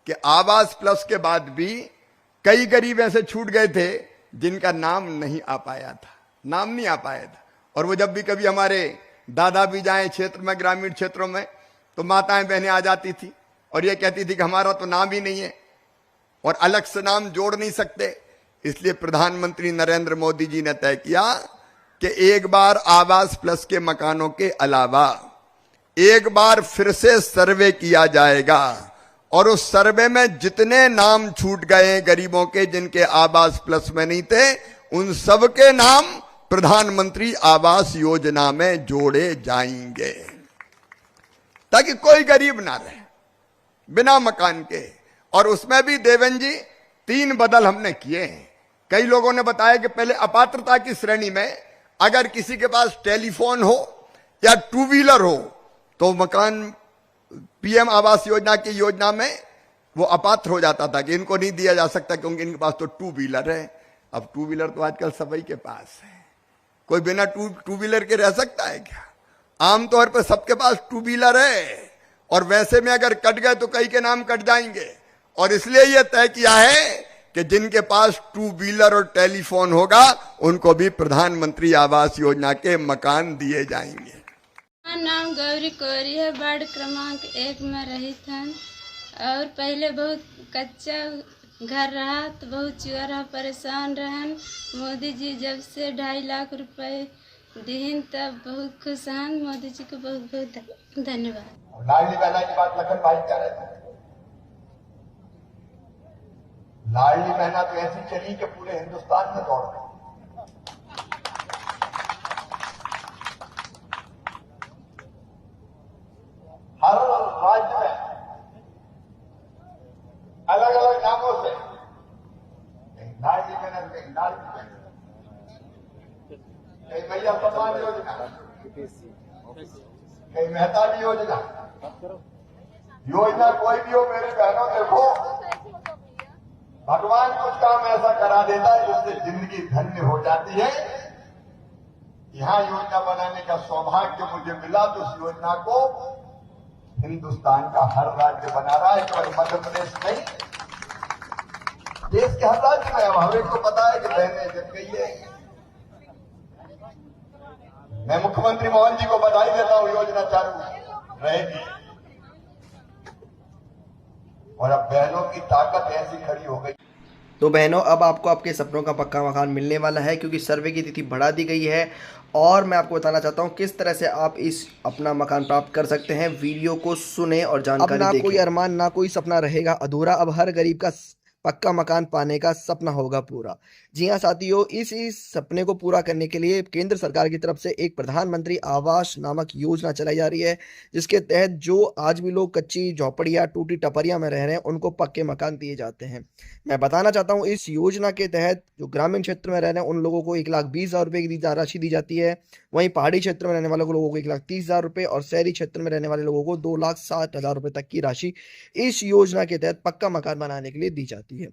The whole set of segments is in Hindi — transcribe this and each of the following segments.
कि आवास प्लस के बाद भी कई गरीब ऐसे छूट गए थे जिनका नाम नहीं आ पाया था, नाम नहीं आ पाया था। और वो जब भी कभी हमारे दादा भी जाए क्षेत्र में, ग्रामीण क्षेत्रों में, तो माताएं बहनें आ जाती थी और ये कहती थी कि हमारा तो नाम ही नहीं है और अलग से नाम जोड़ नहीं सकते। इसलिए प्रधानमंत्री नरेंद्र मोदी जी ने तय किया कि एक बार आवास प्लस के मकानों के अलावा एक बार फिर से सर्वे किया जाएगा और उस सर्वे में जितने नाम छूट गए गरीबों के जिनके आवास प्लस में नहीं थे, उन सबके नाम प्रधानमंत्री आवास योजना में जोड़े जाएंगे, ताकि कोई गरीब ना रहे बिना मकान के। और उसमें भी देवेंद्र जी 3 बदल हमने किए हैं। कई लोगों ने बताया कि पहले अपात्रता की श्रेणी में अगर किसी के पास टेलीफोन हो या 2 व्हीलर हो तो मकान पीएम आवास योजना की योजना में वो अपात्र हो जाता था कि इनको नहीं दिया जा सकता क्योंकि इनके पास तो 2 व्हीलर है। अब 2 व्हीलर तो आजकल सभी के पास है, कोई बिना टू व्हीलर के रह सकता है क्या? आमतौर पर सबके पास 2 व्हीलर है और वैसे में अगर कट गए तो कई के नाम कट जाएंगे। और इसलिए यह तय किया है कि जिनके पास 2 व्हीलर और टेलीफोन होगा उनको भी प्रधानमंत्री आवास योजना के मकान दिए जाएंगे। मेरा नाम गौरी कोरी है, वार्ड क्रमांक 1 में रहित हन। और पहले बहुत कच्चा घर रहा तो बहुत चुआ रहा, परेशान रहन। मोदी जी जब से 2.5 लाख रुपए दीन तब बहुत खुश हन। मोदी जी को बहुत बहुत धन्यवाद। लाडली बहना की बात लखन भाई कह रहे थे। लाडली बहना तो ऐसी चली कि पूरे हिंदुस्तान में दौड़ गई। हर राज्य में अलग अलग नामों से लाडली बहन, कहीं लाडली बहन, कहीं मैया सम्मान योजना, कहीं मेहता योजना। योजना कोई भी हो मेरे बहनों, देखो भगवान कुछ काम ऐसा करा देता है जिससे जिंदगी धन्य हो जाती है। यहां योजना बनाने का सौभाग्य मुझे मिला तो उस योजना को हिंदुस्तान का हर राज्य बना रहा है, केवल मध्य प्रदेश नहीं, देश के हर राज्य में। हर एक को पता है कि बहनें जब गई है। मैं मुख्यमंत्री मोहन जी को बधाई देता हूं, योजना चालू रहेगी और अब बहनों की ताकत ऐसी खड़ी हो गई। तो बहनों, अब आपको आपके सपनों का पक्का मकान मिलने वाला है क्योंकि सर्वे की तिथि बढ़ा दी गई है। और मैं आपको बताना चाहता हूं किस तरह से आप इस अपना मकान प्राप्त कर सकते हैं। वीडियो को सुने और जानकारी देखें। अब ना कोई अरमान, ना कोई सपना रहेगा अधूरा। अब हर गरीब का पक्का मकान पाने का सपना होगा पूरा। जी हाँ साथियों, इस सपने को पूरा करने के लिए केंद्र सरकार की तरफ से एक प्रधानमंत्री आवास नामक योजना चलाई जा रही है, जिसके तहत जो आज भी लोग कच्ची झोपड़ियाँ, टूटी टपरियाँ में रह रहे हैं, उनको पक्के मकान दिए जाते हैं। मैं बताना चाहता हूँ इस योजना के तहत जो ग्रामीण क्षेत्र में रह रहे हैं उन लोगों को 1,20,000 रुपये की राशि दी जाती है। वहीं पहाड़ी क्षेत्र में रहने वाले लोगों को 1,30,000 रुपये और शहरी क्षेत्र में रहने वाले लोगों को 2,60,000 रुपये तक की राशि इस योजना के तहत पक्का मकान बनाने के लिए दी जाती है।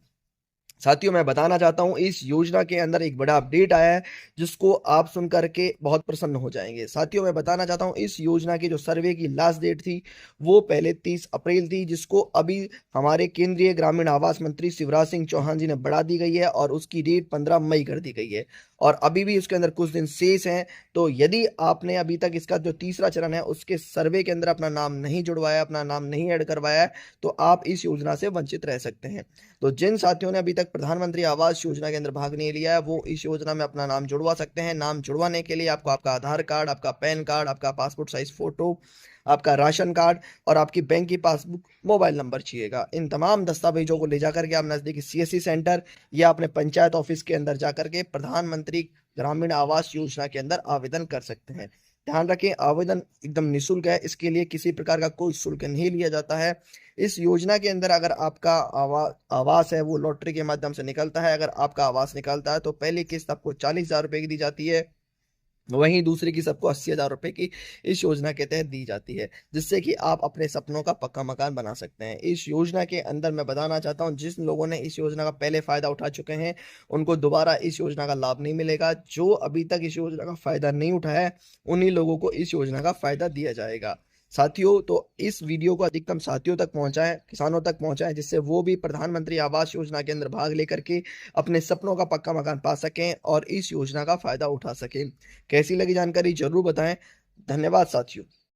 साथियों, मैं बताना चाहता हूं इस योजना के अंदर एक बड़ा अपडेट आया है जिसको आप सुन करके बहुत प्रसन्न हो जाएंगे। साथियों, मैं बताना चाहता हूं इस योजना की जो सर्वे की लास्ट डेट थी वो पहले 30 अप्रैल थी, जिसको अभी हमारे केंद्रीय ग्रामीण आवास मंत्री शिवराज सिंह चौहान जी ने बढ़ा दी गई है और उसकी डेट 15 मई कर दी गई है और अभी भी उसके अंदर कुछ दिन शेष हैं। तो यदि आपने अभी तक इसका जो तीसरा चरण है उसके सर्वे के अंदर अपना नाम नहीं जुड़वाया, अपना नाम नहीं ऐड करवाया है, तो आप इस योजना से वंचित रह सकते हैं। तो जिन साथियों ने अभी तक प्रधानमंत्री आवास योजना के अंदर भाग नहीं लिया है वो इस योजना में अपना नाम जुड़वा सकते हैं। नाम जुड़वाने के लिए आपको आपका आधार कार्ड, आपका पैन कार्ड, आपका पासपोर्ट साइज फोटो, आपका राशन कार्ड और आपकी बैंक की पासबुक, मोबाइल नंबर चाहिएगा। इन तमाम दस्तावेजों को ले जाकर के आप नजदीकी सीएससी सेंटर या अपने पंचायत ऑफिस के अंदर जाकर के प्रधानमंत्री ग्रामीण आवास योजना के अंदर आवेदन कर सकते हैं। ध्यान रखें, आवेदन एकदम निःशुल्क है, इसके लिए किसी प्रकार का कोई शुल्क नहीं लिया जाता है। इस योजना के अंदर अगर आपका आवास है वो लॉटरी के माध्यम से निकलता है। अगर आपका आवास निकलता है तो पहली किस्त आपको 40,000 रुपये की दी जाती है, वहीं दूसरी किस्त आपको 80,000 रुपये की इस योजना के तहत दी जाती है, जिससे कि आप अपने सपनों का पक्का मकान बना सकते हैं। इस योजना के अंदर मैं बताना चाहता हूं जिन लोगों ने इस योजना का पहले फायदा उठा चुके हैं उनको दोबारा इस योजना का लाभ नहीं मिलेगा। जो अभी तक इस योजना का फायदा नहीं उठाया है उन्हीं लोगों को इस योजना का फायदा दिया जाएगा। साथियों, तो इस वीडियो को अधिकतम साथियों तक पहुंचाएं, किसानों तक पहुंचाएं, जिससे वो भी प्रधानमंत्री आवास योजना के अंदर भाग लेकर के अपने सपनों का पक्का मकान पा सकें और इस योजना का फायदा उठा सकें। कैसी लगी जानकारी जरूर बताएं। धन्यवाद साथियों।